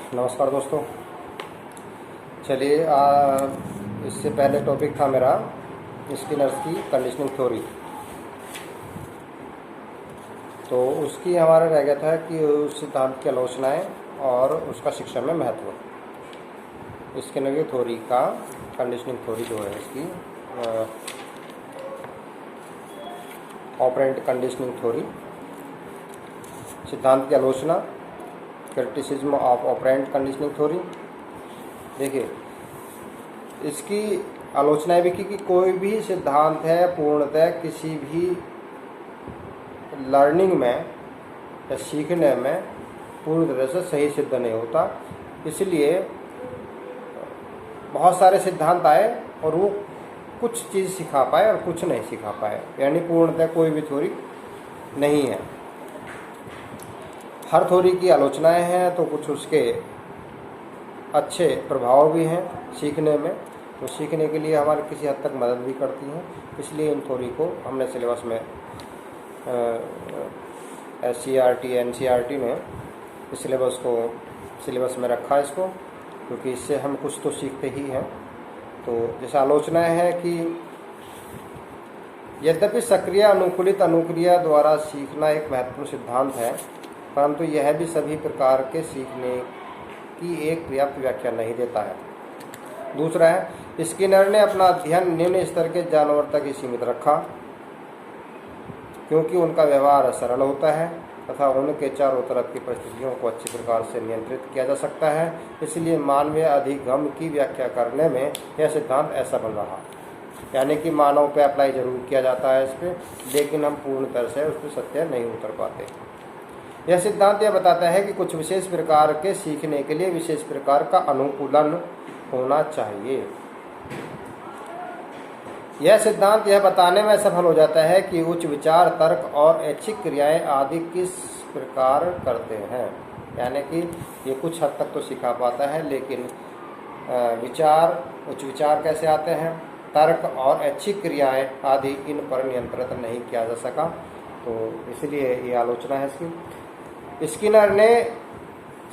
नमस्कार दोस्तों। चलिए, इससे पहले टॉपिक था मेरा स्किनर्स की कंडीशनिंग थ्योरी। तो उसकी हमारा रह गया था कि उस सिद्धांत की आलोचनाएं और उसका शिक्षा में महत्व। स्किनर की थ्योरी का कंडीशनिंग थ्योरी जो है इसकी ऑपरेंट कंडीशनिंग थ्योरी, सिद्धांत की आलोचना, criticism of operant conditioning theory. देखिए, इसकी आलोचना भी की कि कोई भी सिद्धांत है पूर्णतः किसी भी लर्निंग में या सीखने में पूरी तरह से सही सिद्ध नहीं होता। इसलिए बहुत सारे सिद्धांत आए और वो कुछ चीज़ सिखा पाए और कुछ नहीं सिखा पाए, यानी पूर्णतः कोई भी थ्योरी नहीं है। हर थ्योरी की आलोचनाएं हैं तो कुछ उसके अच्छे प्रभाव भी हैं सीखने में, तो सीखने के लिए हमारी किसी हद तक मदद भी करती हैं। इसलिए इन थ्योरी को हमने सिलेबस में SCERT NCERT में इस सिलेबस में रखा है इसको, क्योंकि इससे हम कुछ तो सीखते ही हैं। तो जैसे आलोचनाएं हैं कि यद्यपि सक्रिय अनुकूलित अनुक्रिया द्वारा सीखना एक महत्वपूर्ण सिद्धांत है, परंतु यह भी सभी प्रकार के सीखने की एक पर्याप्त व्याख्या नहीं देता है। दूसरा है, स्किनर ने अपना अध्ययन निम्न स्तर के जानवर तक ही सीमित रखा, क्योंकि उनका व्यवहार सरल होता है तथा उनके चारों तरफ की परिस्थितियों को अच्छी प्रकार से नियंत्रित किया जा सकता है। इसलिए मानवीय अधिगम की व्याख्या करने में यह सिद्धांत ऐसा बन रहा, यानी कि मानव पे अप्लाई जरूर किया जाता है इस पर, लेकिन हम पूर्ण तरह से उस पर सत्य नहीं उतर पाते। यह सिद्धांत यह बताता है कि कुछ विशेष प्रकार के सीखने के लिए विशेष प्रकार का अनुकूलन होना चाहिए। यह सिद्धांत यह बताने में सफल हो जाता है कि उच्च विचार, तर्क और ऐच्छिक क्रियाएं आदि किस प्रकार करते हैं, यानी कि ये कुछ हद तक तो सिखा पाता है, लेकिन उच्च विचार कैसे आते हैं, तर्क और ऐच्छिक क्रियाएं आदि इन पर नियंत्रित नहीं किया जा सका। तो इसलिए ये आलोचना है इसकी। स्किनर ने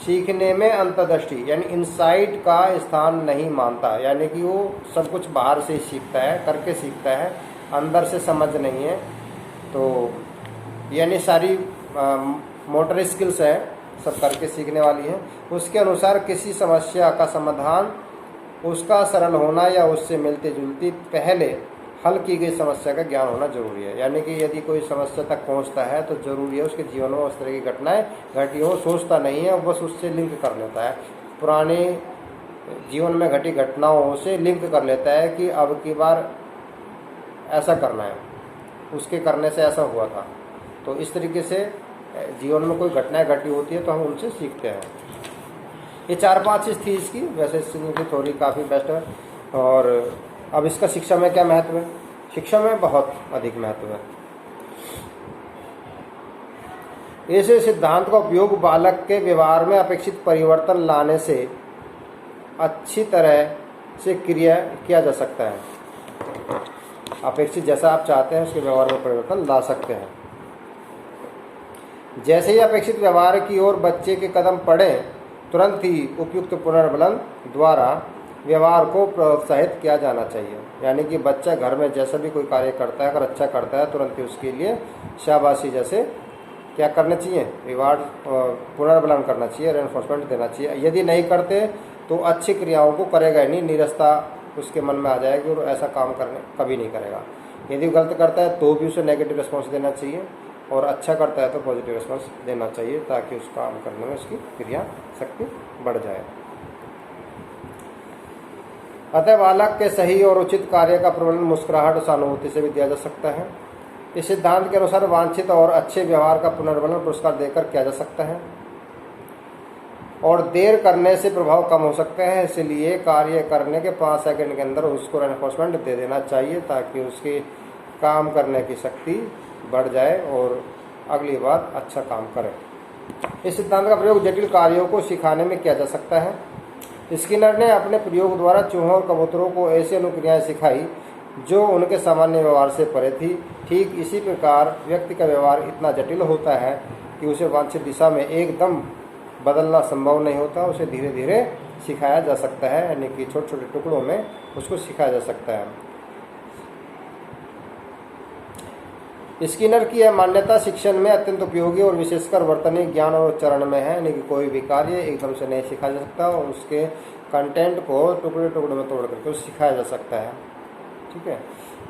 सीखने में अंतर्दृष्टि यानी इनसाइट का स्थान नहीं मानता, यानी कि वो सब कुछ बाहर से ही सीखता है, करके सीखता है, अंदर से समझ नहीं है। तो यानी सारी मोटर स्किल्स है सब करके सीखने वाली है। उसके अनुसार किसी समस्या का समाधान उसका सरल होना या उससे मिलती जुलती पहले हल की गई समस्या का ज्ञान होना जरूरी है। यानी कि यदि कोई समस्या तक पहुंचता है तो जरूरी है उसके जीवन में उस तरह की घटनाएं घटी हो, सोचता नहीं है, बस उससे लिंक कर लेता है, पुराने जीवन में घटी घटनाओं से लिंक कर लेता है कि अब की बार ऐसा करना है, उसके करने से ऐसा हुआ था। तो इस तरीके से जीवन में कोई घटनाएं घटी होती है तो हम उनसे सीखते हैं। ये 4-5 चीज़ थी इसकी। वैसे इसकी थ्योरी काफ़ी बेस्ट है। और अब इसका शिक्षा में क्या महत्व है? शिक्षा में बहुत अधिक महत्व है। ऐसे सिद्धांत का उपयोग बालक के व्यवहार में अपेक्षित परिवर्तन लाने से अच्छी तरह से किया जा सकता है। अपेक्षित जैसा आप चाहते हैं उसके व्यवहार में परिवर्तन ला सकते हैं। जैसे ही अपेक्षित व्यवहार की ओर बच्चे के कदम पड़े, तुरंत ही उपयुक्त पुनर्बलन द्वारा व्यवहार को प्रोत्साहित किया जाना चाहिए। यानी कि बच्चा घर में जैसा भी कोई कार्य करता है, अगर अच्छा करता है, तुरंत ही उसके लिए शाबाशी जैसे क्या करना चाहिए, रिवार्ड, पुनर्बलन करना चाहिए, रेनफोर्समेंट देना चाहिए। यदि नहीं करते तो अच्छी क्रियाओं को करेगा ही नहीं, निरस्ता उसके मन में आ जाएगी और ऐसा काम करने कभी नहीं करेगा। यदि गलत करता है तो भी उसे नेगेटिव रिस्पॉन्स देना चाहिए, और अच्छा करता है तो पॉजिटिव रिस्पॉन्स देना चाहिए, ताकि उस काम करने में उसकी क्रिया शक्ति बढ़ जाए। अतः बालक के सही और उचित कार्य का प्रबंधन मुस्कुराहट और सहानुभूति से भी दिया जा सकता है। इस सिद्धांत के अनुसार वांछित और अच्छे व्यवहार का पुनर्बलन पुरस्कार देकर किया जा सकता है, और देर करने से प्रभाव कम हो सकता है। इसलिए कार्य करने के 5 सेकंड के अंदर उसको रेनफोर्समेंट दे देना चाहिए, ताकि उसकी काम करने की शक्ति बढ़ जाए और अगली बार अच्छा काम करे। इस सिद्धांत का प्रयोग जटिल कार्यों को सिखाने में किया जा सकता है। स्किनर ने अपने प्रयोग द्वारा चूहों और कबूतरों को ऐसी अनुक्रियाएं सिखाई जो उनके सामान्य व्यवहार से परे थी। ठीक इसी प्रकार व्यक्ति का व्यवहार इतना जटिल होता है कि उसे वांछित दिशा में एकदम बदलना संभव नहीं होता, उसे धीरे धीरे सिखाया जा सकता है, यानी कि छोटे छोटे टुकड़ों में उसको सिखाया जा सकता है। स्किनर की यह मान्यता शिक्षण में अत्यंत उपयोगी और विशेषकर वर्तनीय ज्ञान और उच्चारण में है, यानी कि कोई भी कार्य एकदम से नहीं सिखाया जा सकता और उसके कंटेंट को टुकड़े टुकड़े में तोड़ करके सिखाया जा सकता है। ठीक है,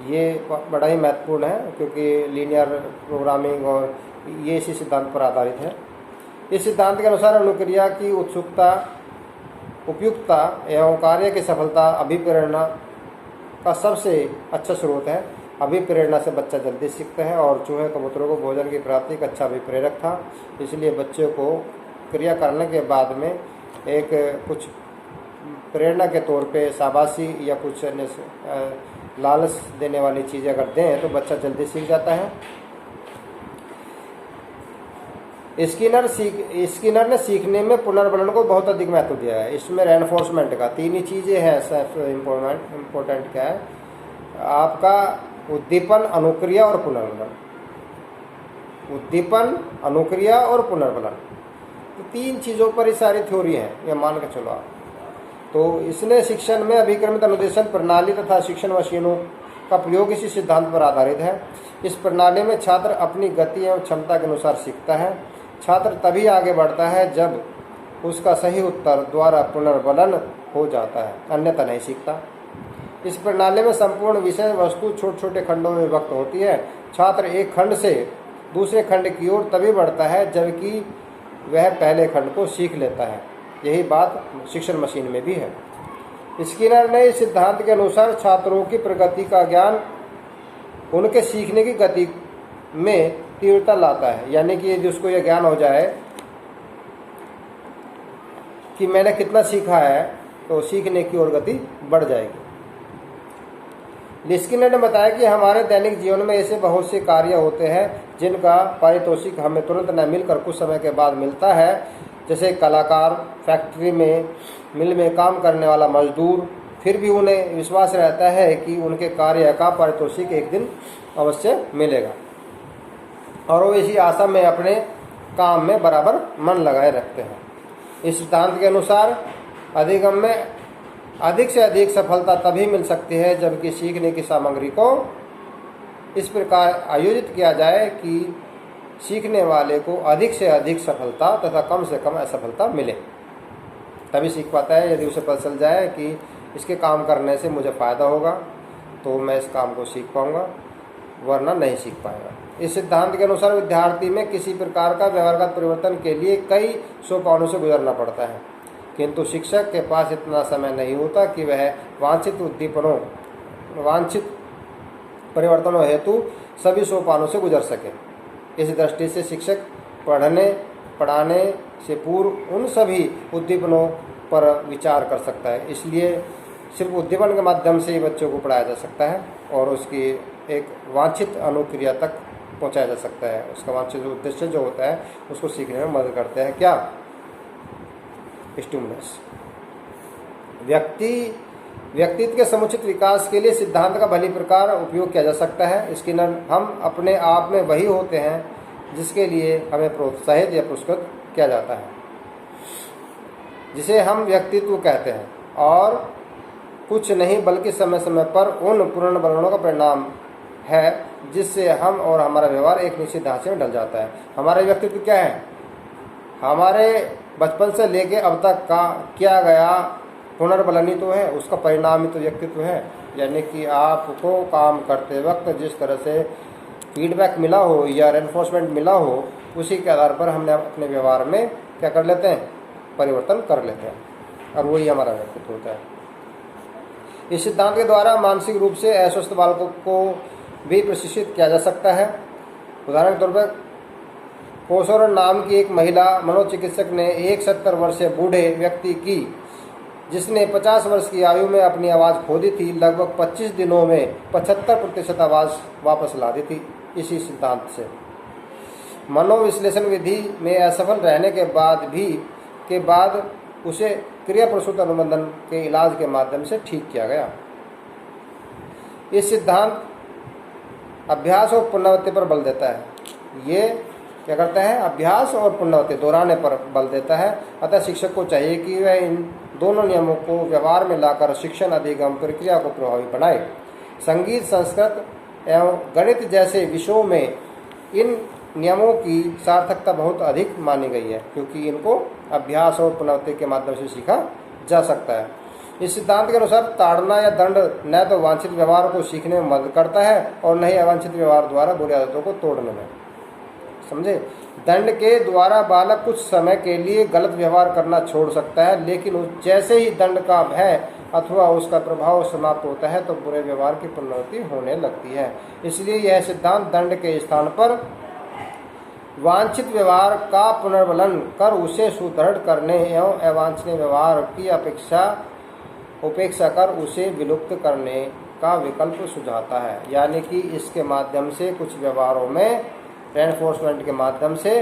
ये बड़ा ही महत्वपूर्ण है क्योंकि लीनियर प्रोग्रामिंग और ये इसी सिद्धांत पर आधारित है। इस सिद्धांत के अनुसार अनुक्रिया की उत्सुकता, उपयुक्तता एवं कार्य की सफलता अभिप्रेरणा का सबसे अच्छा स्रोत है। अभिप्रेरणा से बच्चा जल्दी सीखता है और चूहे कबूतरों को भोजन की प्राप्ति का अच्छा अभिप्रेरक था, इसलिए बच्चे को क्रिया करने के बाद में एक कुछ प्रेरणा के तौर पे शाबाशी या कुछ अन्य लालच देने वाली चीज़ें अगर दें तो बच्चा जल्दी सीख जाता है। स्किनर ने सीखने में पुनर्बलन को बहुत अधिक महत्व दिया है। इसमें रेनफोर्समेंट का 3 ही चीज़ें हैं सबसे इम्पोर्टेंट क्या है, आपका उद्दीपन, अनुक्रिया और पुनर्बलन। उद्दीपन, अनुक्रिया और पुनर्बलन, तो 3 चीज़ों पर ही सारी थ्योरी है, ये मान के चलो आप। तो इसने शिक्षण में अभिक्रमित अनुदेशन प्रणाली तथा शिक्षण मशीनों का प्रयोग इसी सिद्धांत पर आधारित है। इस प्रणाली में छात्र अपनी गति एवं क्षमता के अनुसार सीखता है। छात्र तभी आगे बढ़ता है जब उसका सही उत्तर द्वारा पुनर्बलन हो जाता है, अन्यथा नहीं सीखता। इस प्रणाली में संपूर्ण विषय वस्तु छोटे छोटे खंडों में विभक्त होती है। छात्र एक खंड से दूसरे खंड की ओर तभी बढ़ता है जबकि वह पहले खंड को सीख लेता है। यही बात शिक्षण मशीन में भी है। स्किनर ने इस सिद्धांत के अनुसार छात्रों की प्रगति का ज्ञान उनके सीखने की गति में तीव्रता लाता है, यानी कि यदि उसको यह ज्ञान हो जाए कि मैंने कितना सीखा है तो सीखने की ओर गति बढ़ जाएगी। स्किनर ने बताया कि हमारे दैनिक जीवन में ऐसे बहुत से कार्य होते हैं जिनका पारितोषिक हमें तुरंत न मिलकर कुछ समय के बाद मिलता है, जैसे कलाकार, फैक्ट्री में, मिल में काम करने वाला मजदूर। फिर भी उन्हें विश्वास रहता है कि उनके कार्य का पारितोषिक एक दिन अवश्य मिलेगा और वो इसी आशा में अपने काम में बराबर मन लगाए रखते हैं। इस सिद्धांत के अनुसार अधिगम में अधिक से अधिक सफलता तभी मिल सकती है जबकि सीखने की सामग्री को इस प्रकार आयोजित किया जाए कि सीखने वाले को अधिक से अधिक सफलता तथा कम से कम असफलता मिले, तभी सीख पाता है। यदि उसे पता चल जाए कि इसके काम करने से मुझे फ़ायदा होगा तो मैं इस काम को सीख पाऊंगा, वरना नहीं सीख पाएगा। इस सिद्धांत के अनुसार विद्यार्थी में किसी प्रकार का व्यवहारगत परिवर्तन के लिए कई सोपानों से गुजरना पड़ता है, किंतु शिक्षक के पास इतना समय नहीं होता कि वह वांछित परिवर्तनों हेतु सभी सोपानों से गुजर सके। इस दृष्टि से शिक्षक पढ़ाने से पूर्व उन सभी उद्दीपनों पर विचार कर सकता है। इसलिए सिर्फ उद्दीपन के माध्यम से ही बच्चों को पढ़ाया जा सकता है और उसकी एक वांछित अनुक्रिया तक पहुंचाया जा सकता है। उसका वांछित उद्देश्य जो होता है उसको सीखने में मदद करते हैं क्या, स्टिमुलस। व्यक्तित्व के समुचित विकास के लिए सिद्धांत का भली प्रकार उपयोग किया जा सकता है। स्किनर हम अपने आप में वही होते हैं जिसके लिए हमें प्रोत्साहित या पुरस्कृत किया जाता है, जिसे हम व्यक्तित्व कहते हैं, और कुछ नहीं बल्कि समय समय पर उन पुनर्बलनों का परिणाम है जिससे हम और हमारा व्यवहार एक निश्चित ढांचे में ढल जाता है। हमारा व्यक्तित्व क्या है, हमारे बचपन से लेके अब तक का किया गया पुनर्बलन ही तो है, उसका परिणाम ही तो व्यक्तित्व है। यानी कि आपको काम करते वक्त जिस तरह से फीडबैक मिला हो या रेनफोर्समेंट मिला हो, उसी के आधार पर हमने अपने व्यवहार में क्या कर लेते हैं, परिवर्तन कर लेते हैं, और वही हमारा व्यक्तित्व होता है। इस सिद्धांत के द्वारा मानसिक रूप से अस्वस्थ बालकों को भी प्रशिक्षित किया जा सकता है। उदाहरण के तौर पर कोसोरन नाम की एक महिला मनोचिकित्सक ने एक 70 वर्षीय बूढ़े व्यक्ति की, जिसने 50 वर्ष की आयु में अपनी आवाज़ खो दी थी, लगभग 25 दिनों में 75% आवाज़ वापस ला दी थी। इसी सिद्धांत से मनोविश्लेषण विधि में असफल रहने के बाद उसे क्रिया प्रसूत अनुबंधन के इलाज के माध्यम से ठीक किया गया। इस सिद्धांत अभ्यास और पुनरावृत्ति पर बल देता है। ये क्या करता है, अभ्यास और पुनरावृत्ति दोहराने पर बल देता है। अतः शिक्षक को चाहिए कि वह इन दोनों नियमों को व्यवहार में लाकर शिक्षण अधिगम प्रक्रिया को प्रभावी बनाए। संगीत, संस्कृत एवं गणित जैसे विषयों में इन नियमों की सार्थकता बहुत अधिक मानी गई है, क्योंकि इनको अभ्यास और पुनरावृत्ति के माध्यम से सीखा जा सकता है। इस सिद्धांत के अनुसार ताड़ना या दंड न तो वांछित व्यवहार को सीखने में मदद करता है और न ही अवांछित व्यवहार द्वारा बुरी आदतों को तोड़ने में। समझे? दंड के द्वारा बालक कुछ समय के लिए गलत व्यवहार करना छोड़ सकता है, लेकिन जैसे ही दंड का भय अथवा उसका प्रभाव समाप्त होता है तो बुरे व्यवहार की पुनरावृत्ति होने लगती है। इसलिए यह सिद्धांत दंड के स्थान पर वांछित व्यवहार का पुनर्बलन कर उसे सुदृढ़ करने एवं अवांछनीय व्यवहार की उपेक्षा कर उसे विलुप्त करने का विकल्प सुझाता है। यानी कि इसके माध्यम से कुछ व्यवहारों में रेनफोर्समेंट के माध्यम से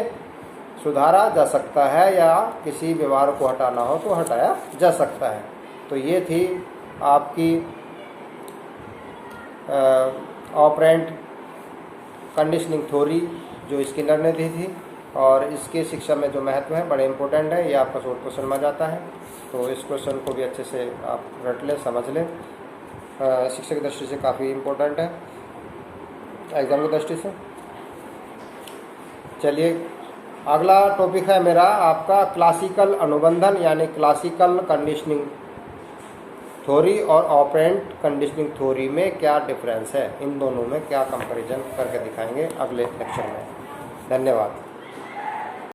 सुधारा जा सकता है, या किसी व्यवहार को हटाना हो तो हटाया जा सकता है। तो ये थी आपकी ऑपरेंट कंडीशनिंग थ्योरी जो स्किनर ने दी थी, और इसके शिक्षा में जो महत्व है बड़े इंपॉर्टेंट है। ये आपका शॉर्ट क्वेश्चन में जाता है, तो इस क्वेश्चन को भी अच्छे से आप रट लें, समझ लें। शिक्षा की दृष्टि से काफ़ी इम्पोर्टेंट है, एग्जाम की दृष्टि से। चलिए, अगला टॉपिक है मेरा आपका क्लासिकल अनुबंधन, यानी क्लासिकल कंडीशनिंग थ्योरी और ऑपरेंट कंडीशनिंग थ्योरी में क्या डिफरेंस है, इन दोनों में क्या कंपैरिजन करके दिखाएंगे अगले लेक्चर में। धन्यवाद।